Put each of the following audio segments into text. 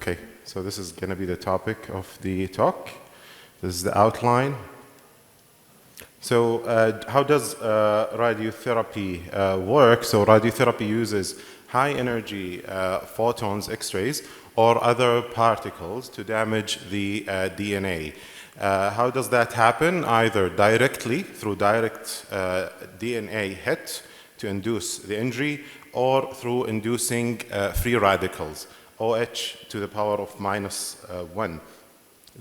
Okay, so this is going to be the topic of the talk. This is the outline. So how does radiotherapy work? So radiotherapy uses high energy photons, X-rays, or other particles to damage the DNA. How does that happen? Either directly through direct DNA hit to induce the injury, or through inducing free radicals, OH to the power of -1.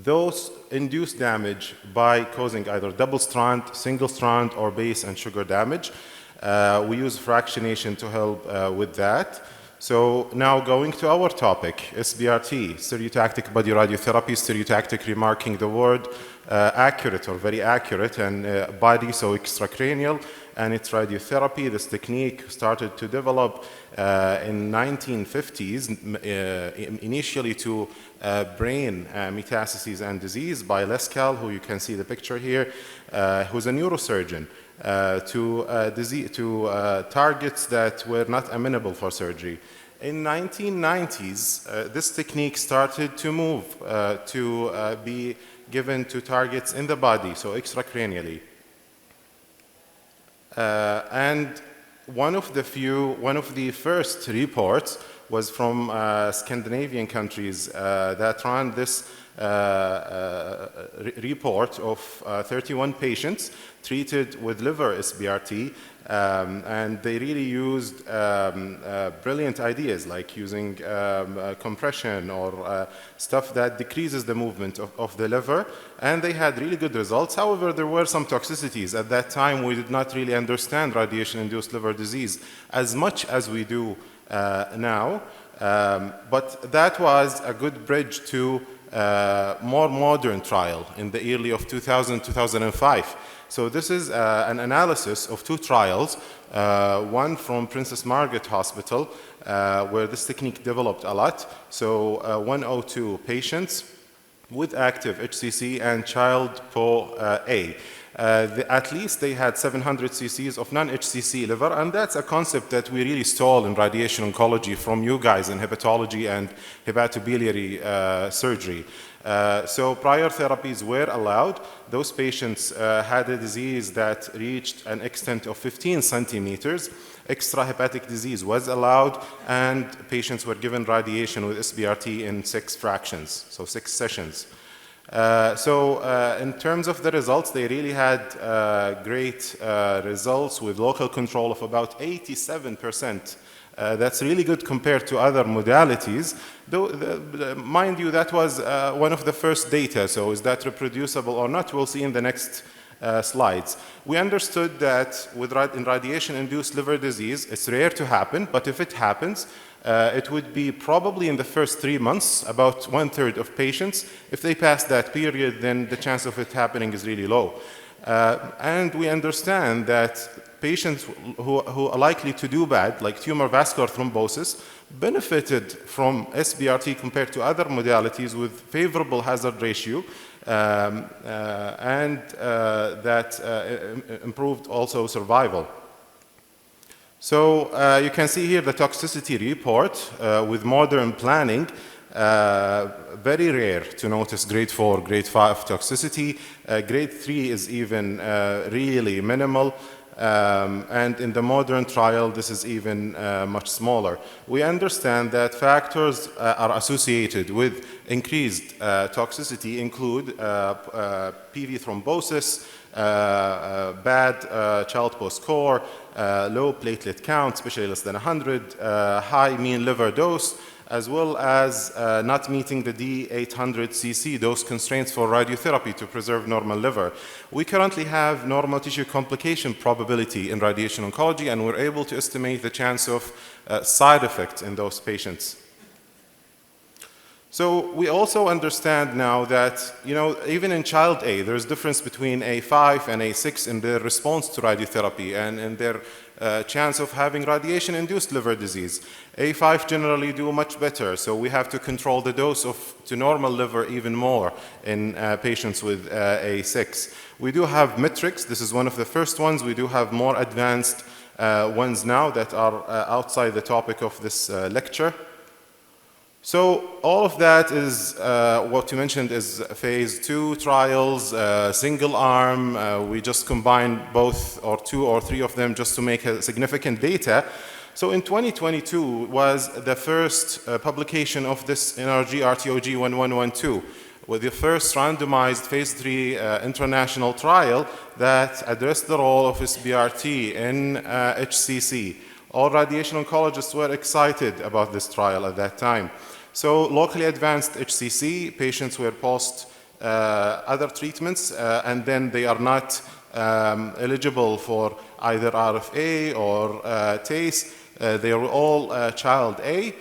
Those induce damage by causing either double strand, single strand, or base and sugar damage. We use fractionation to help with that. So now going to our topic, SBRT, stereotactic body radiotherapy, stereotactic remarking the word accurate or very accurate, and body, so extracranial, and it's radiotherapy. This technique started to develop in 1950s, initially to brain metastases and disease by Lescal, who you can see the picture here, who's a neurosurgeon, to targets that were not amenable for surgery. In 1990s, this technique started to move to be given to targets in the body, so extracranially. And one of the first reports was from Scandinavian countries that ran this report of 31 patients treated with liver SBRT, and they really used brilliant ideas like using compression or stuff that decreases the movement of the liver, and they had really good results. However, there were some toxicities. At that time, we did not really understand radiation-induced liver disease as much as we do now, but that was a good bridge to more modern trial in the early of 2000-2005. So this is an analysis of two trials, one from Princess Margaret Hospital, where this technique developed a lot. So 102 patients with active HCC and child POA. At least they had 700 cc's of non-HCC liver, and that's a concept that we really stole in radiation oncology from you guys in hepatology and hepatobiliary surgery. So prior therapies were allowed. Those patients had a disease that reached an extent of 15 centimeters. Extrahepatic disease was allowed, and patients were given radiation with SBRT in 6 fractions, so 6 sessions. In terms of the results, they really had great results with local control of about 87%. That's really good compared to other modalities. Though, mind you, that was one of the first data, so is that reproducible or not? We'll see in the next slides. We understood that in radiation-induced liver disease, it's rare to happen, but if it happens, it would be probably in the first 3 months, about 1/3 of patients. If they pass that period, then the chance of it happening is really low. And we understand that patients who are likely to do bad, like tumor vascular thrombosis, benefited from SBRT compared to other modalities with favorable hazard ratio, and that improved also survival. So you can see here the toxicity report with modern planning. Very rare to notice grade 4, grade 5 toxicity. Grade 3 is even really minimal. And in the modern trial, this is even much smaller. We understand that factors are associated with increased toxicity include PV thrombosis, bad child post-core, low platelet count, especially less than 100, high mean liver dose, as well as not meeting the D800 cc dose constraints for radiotherapy to preserve normal liver. We currently have normal tissue complication probability in radiation oncology, and we're able to estimate the chance of side effects in those patients. So we also understand now that, even in child A, there's difference between A5 and A6 in their response to radiotherapy and in their chance of having radiation-induced liver disease. A5 generally do much better, so we have to control the dose to normal liver even more in patients with A6. We do have metrics. This is one of the first ones. We do have more advanced ones now that are outside the topic of this lecture. So all of that is what you mentioned is phase 2 trials, single arm. We just combined both or 2 or 3 of them just to make a significant data. So in 2022 was the first publication of this NRG RTOG 1112 with the first randomized phase 3 international trial that addressed the role of SBRT in HCC. All radiation oncologists were excited about this trial at that time. So locally advanced HCC patients were post other treatments and then they are not eligible for either RFA or TACE. They are all child A,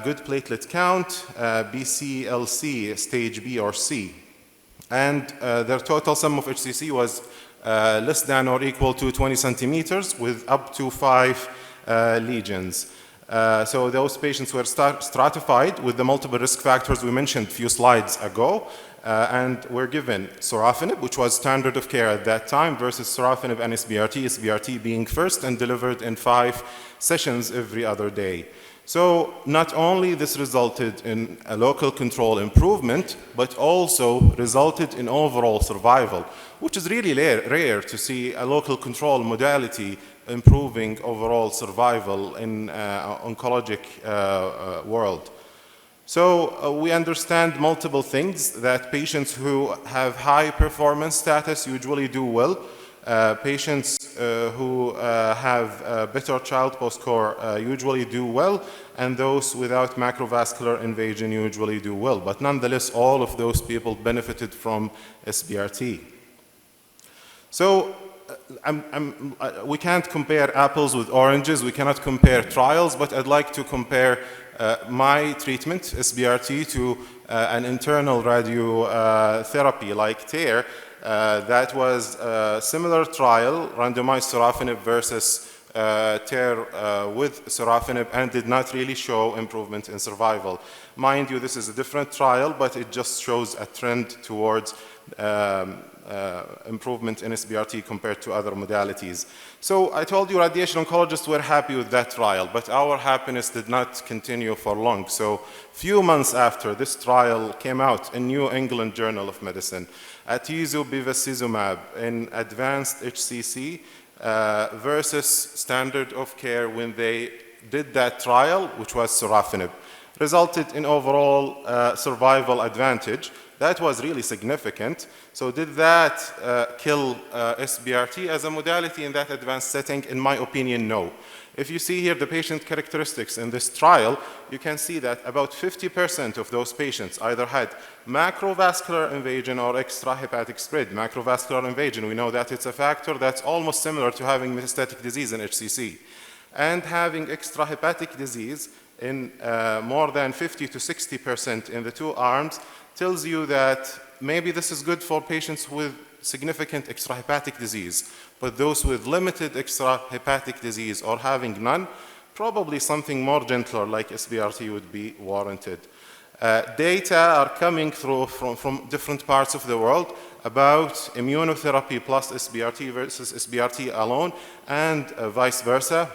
good platelet count, BCLC, stage B or C. And their total sum of HCC was less than or equal to 20 centimeters with up to 5 lesions. So those patients were stratified with the multiple risk factors we mentioned a few slides ago, and were given sorafenib, which was standard of care at that time, versus sorafenib and SBRT, SBRT being first and delivered in 5 sessions every other day. So not only this resulted in a local control improvement, but also resulted in overall survival, which is really rare to see a local control modality improving overall survival in oncologic world. So we understand multiple things, that patients who have high performance status usually do well. Patients who have better child post-core usually do well, and those without macrovascular invasion usually do well. But nonetheless, all of those people benefited from SBRT. So we can't compare apples with oranges, we cannot compare trials, but I'd like to compare my treatment, SBRT, to an internal radiotherapy like TARE. That was a similar trial, randomized sorafenib versus TARE with sorafenib, and did not really show improvement in survival. Mind you, this is a different trial, but it just shows a trend towards improvement in SBRT compared to other modalities. So I told you radiation oncologists were happy with that trial, but our happiness did not continue for long. So few months after this trial came out in New England Journal of Medicine, atezolizumab in advanced HCC versus standard of care when they did that trial, which was sorafenib, resulted in overall survival advantage. That was really significant. So did that kill SBRT as a modality in that advanced setting? In my opinion, no. If you see here the patient characteristics in this trial, you can see that about 50% of those patients either had macrovascular invasion or extrahepatic spread. Macrovascular invasion, we know that it's a factor that's almost similar to having metastatic disease in HCC. And having extrahepatic disease in more than 50 to 60% in the 2 arms tells you that maybe this is good for patients with significant extrahepatic disease, but those with limited extrahepatic disease or having none, probably something more gentler like SBRT would be warranted. Data are coming through from different parts of the world about immunotherapy plus SBRT versus SBRT alone, and vice versa.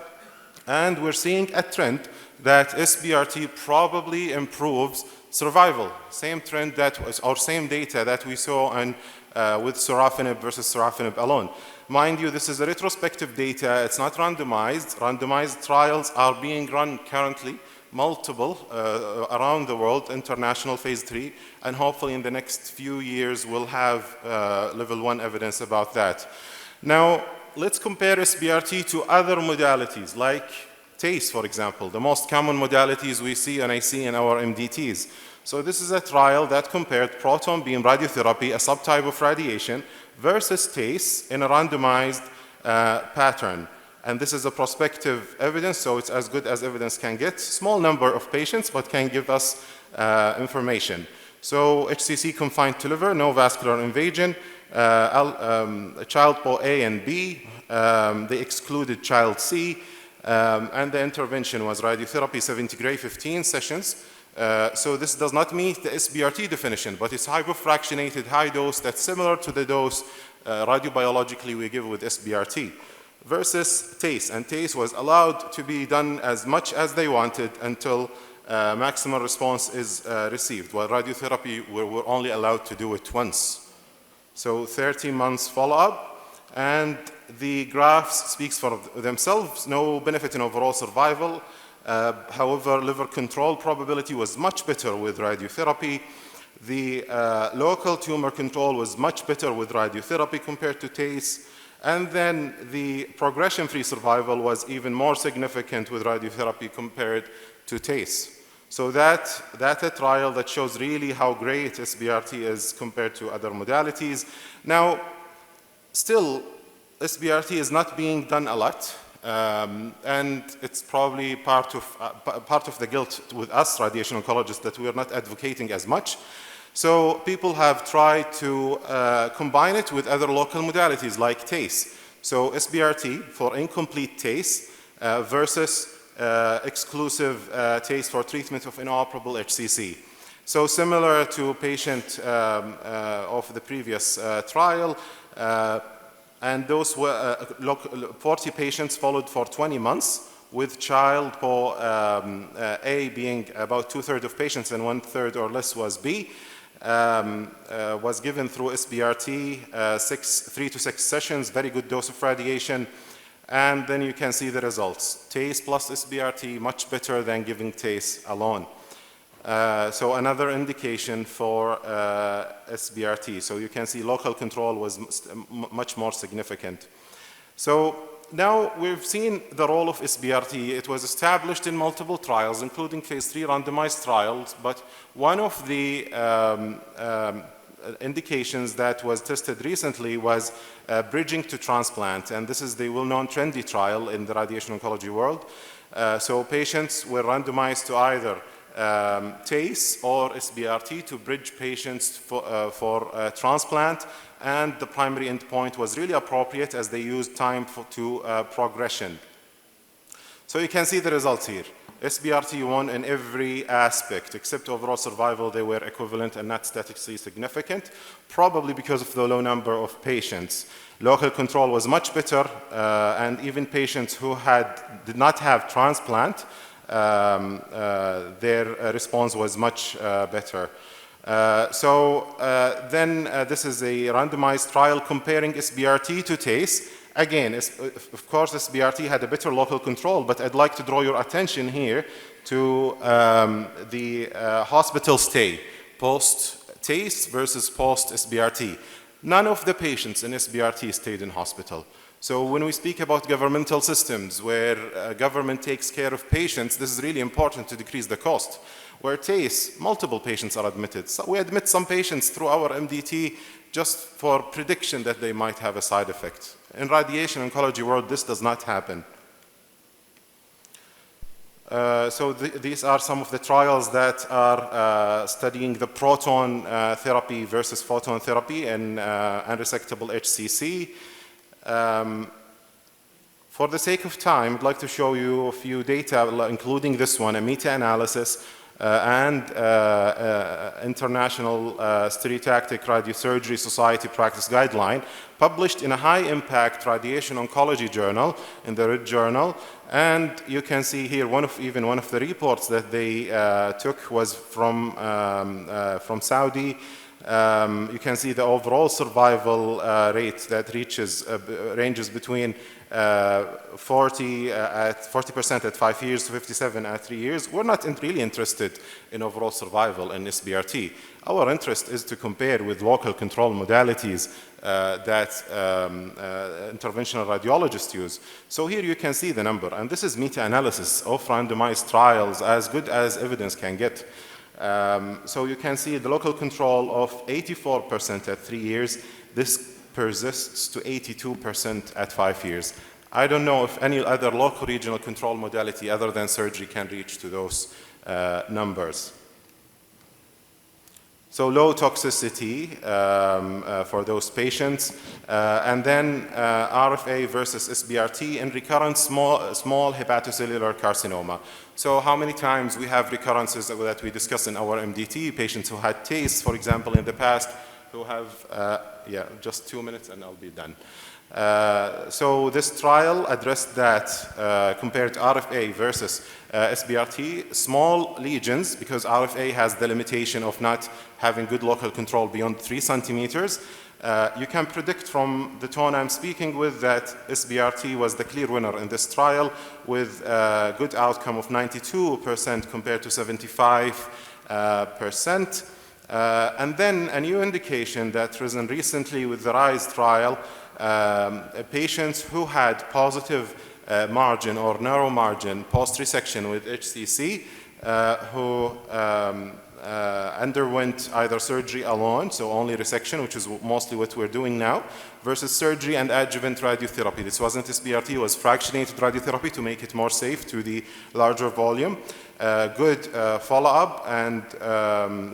And we're seeing a trend that SBRT probably improves survival. Same trend that was, or same data that we saw on, with sorafenib versus sorafenib alone. Mind you, this is a retrospective data, it's not randomized. Randomized trials are being run currently, multiple around the world, international phase 3, and hopefully in the next few years we'll have level 1 evidence about that. Now, let's compare SBRT to other modalities like TACE, for example, the most common modalities we see and I see in our MDTs. So this is a trial that compared proton beam radiotherapy, a subtype of radiation, versus TACE in a randomized pattern. And this is a prospective evidence, so it's as good as evidence can get. Small number of patients, but can give us information. So HCC confined to liver, no vascular invasion, child PO A and B, they excluded child C, and the intervention was radiotherapy 70 gray, 15 sessions. So this does not meet the SBRT definition, but it's hypofractionated high dose that's similar to the dose radiobiologically we give with SBRT, versus TACE. And TACE was allowed to be done as much as they wanted until maximal response is received, while radiotherapy, we're only allowed to do it once. So 30 months follow-up, and the graphs speaks for themselves, no benefit in overall survival. However, liver control probability was much better with radiotherapy. The local tumor control was much better with radiotherapy compared to TACE. And then the progression-free survival was even more significant with radiotherapy compared to TACE. So that's a trial that shows really how great SBRT is compared to other modalities. Now, still, SBRT is not being done a lot. And it's probably part of the guilt with us, radiation oncologists, that we are not advocating as much. So people have tried to combine it with other local modalities like TACE. So SBRT for incomplete TACE versus exclusive TACE for treatment of inoperable HCC. So similar to patient of the previous trial, and those were 40 patients followed for 20 months, with child for A being about 2/3 of patients and 1/3 or less was B. Was given through SBRT, 3 to 6 sessions, very good dose of radiation, and then you can see the results. TACE plus SBRT, much better than giving TACE alone. So another indication for SBRT. So you can see local control was much more significant. So now we've seen the role of SBRT. It was established in multiple trials, including phase 3 randomized trials, but one of the indications that was tested recently was bridging to transplant, and this is the well-known trendy trial in the radiation oncology world. So patients were randomized to either TACE or SBRT to bridge patients for transplant, and the primary endpoint was really appropriate as they used time to progression. So you can see the results here. SBRT won in every aspect except overall survival. They were equivalent and not statistically significant, probably because of the low number of patients. Local control was much better, and even patients who did not have transplant, their response was much better. Then this is a randomized trial comparing SBRT to TACE. Again, of course, SBRT had a better local control, but I'd like to draw your attention here to the hospital stay, post-TACE versus post-SBRT. None of the patients in SBRT stayed in hospital. So when we speak about governmental systems where government takes care of patients, this is really important to decrease the cost. Where TACE, multiple patients are admitted. So we admit some patients through our MDT just for prediction that they might have a side effect. In radiation oncology world, this does not happen. These are some of the trials that are studying the proton therapy versus photon therapy in unresectable HCC. For the sake of time, I'd like to show you a few data, including this one, a meta-analysis and International Stereotactic Radiosurgery Society Practice Guideline, published in a high-impact radiation oncology journal, in the Red Journal. And you can see here even one of the reports that they took was from Saudi. You can see the overall survival rate that ranges between 40% at 5 years to 57% at 3 years. We're not really interested in overall survival in SBRT. Our interest is to compare with local control modalities that interventional radiologists use. So here you can see the number, and this is meta-analysis of randomized trials, as good as evidence can get. So you can see the local control of 84% at 3 years. This persists to 82% at 5 years. I don't know if any other local regional control modality other than surgery can reach to those numbers. So low toxicity for those patients. And then RFA versus SBRT in recurrent small hepatocellular carcinoma. So how many times we have recurrences that we discuss in our MDT, patients who had TACE, for example, in the past, who have, just 2 minutes and I'll be done. So this trial addressed that, compared RFA versus SBRT, small lesions, because RFA has the limitation of not having good local control beyond 3 centimeters. You can predict from the tone I'm speaking with that SBRT was the clear winner in this trial, with a good outcome of 92% compared to 75%. And then a new indication that risen recently with the RISE trial, patients who had positive margin or narrow margin post-resection with HCC, who underwent either surgery alone, so only resection, which is mostly what we're doing now, versus surgery and adjuvant radiotherapy. This wasn't SBRT, it was fractionated radiotherapy to make it more safe to the larger volume. Good follow-up, and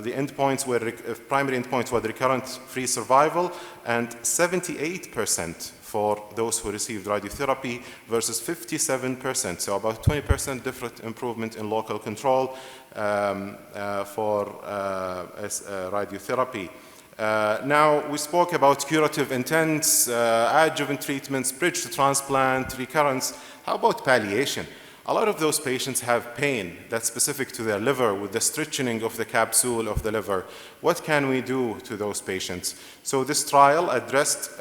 the endpoints were, primary endpoints were recurrent-free survival, and 78% for those who received radiotherapy versus 57%, so about 20% different improvement in local control for radiotherapy. Now, we spoke about curative intents, adjuvant treatments, bridge to transplant, recurrence. How about palliation? A lot of those patients have pain that's specific to their liver with the stretching of the capsule of the liver. What can we do to those patients? So this trial addressed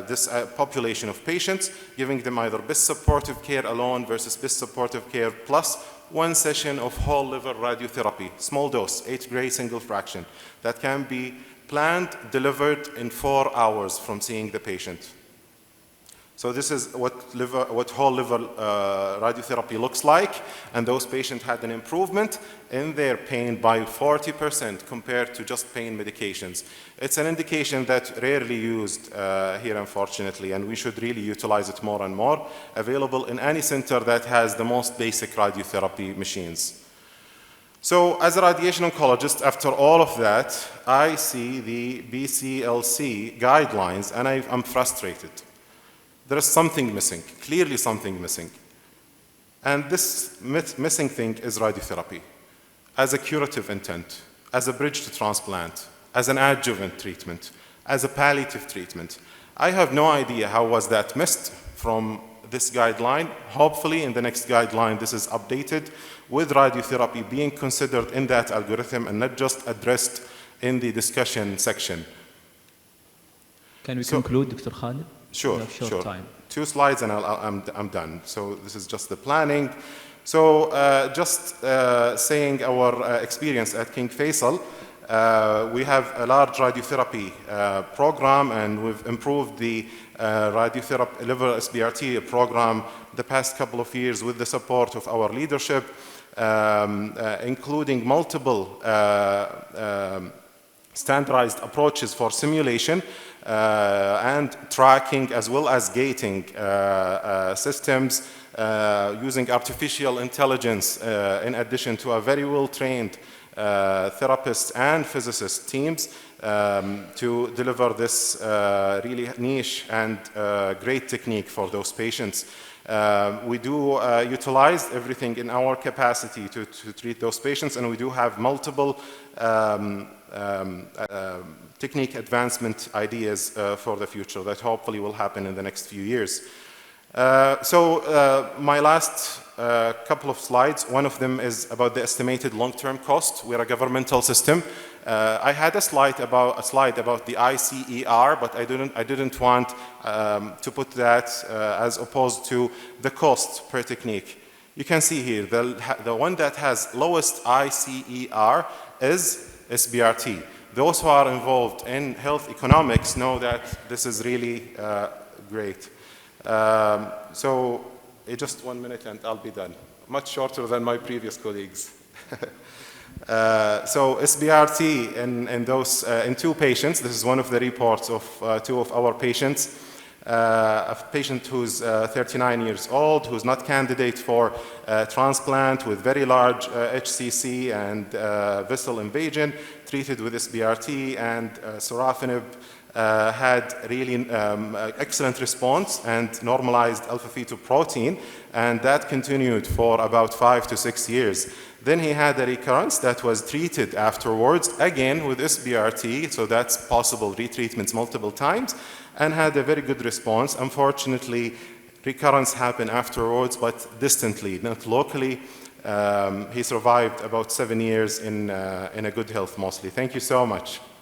this population of patients, giving them either best supportive care alone versus best supportive care plus 1 session of whole liver radiotherapy, small dose, 8 gray single fraction, that can be planned, delivered in 4 hours from seeing the patient. So this is what whole liver radiotherapy looks like, and those patients had an improvement in their pain by 40% compared to just pain medications. It's an indication that's rarely used here, unfortunately, and we should really utilize it more and more, available in any center that has the most basic radiotherapy machines. So as a radiation oncologist, after all of that, I see the BCLC guidelines, and I'm frustrated. There is something missing, clearly something missing. And this missing thing is radiotherapy as a curative intent, as a bridge to transplant, as an adjuvant treatment, as a palliative treatment. I have no idea how was that missed from this guideline. Hopefully in the next guideline this is updated with radiotherapy being considered in that algorithm and not just addressed in the discussion section. Can we conclude, Dr. Khalid? Sure. Time. 2 slides and I'm done. So this is just the planning. So just saying our experience at King Faisal, we have a large radiotherapy program, and we've improved the radiotherapy liver SBRT program the past couple of years with the support of our leadership, including multiple standardized approaches for simulation and tracking, as well as gating systems using artificial intelligence in addition to a very well-trained therapists and physicist teams to deliver this really niche and great technique for those patients. We do utilize everything in our capacity to treat those patients, and we do have multiple technique advancement ideas for the future that hopefully will happen in the next few years. My last couple of slides, one of them is about the estimated long-term cost. We're a governmental system. I had a slide about the ICER, but I didn't want to put that as opposed to the cost per technique. You can see here, the one that has lowest ICER is SBRT. Those who are involved in health economics know that this is really great. Just 1 minute and I'll be done. Much shorter than my previous colleagues. So SBRT in 2 patients, this is one of the reports of 2 of our patients. A patient who's 39 years old, who's not candidate for transplant, with very large HCC and vessel invasion, treated with SBRT and sorafenib, had really excellent response and normalized alpha-fetoprotein, and that continued for about 5 to 6 years. Then he had a recurrence that was treated afterwards, again with SBRT, so that's possible retreatments multiple times, and had a very good response. Unfortunately, recurrence happened afterwards, but distantly, not locally. He survived about 7 years in a good health mostly. Thank you so much.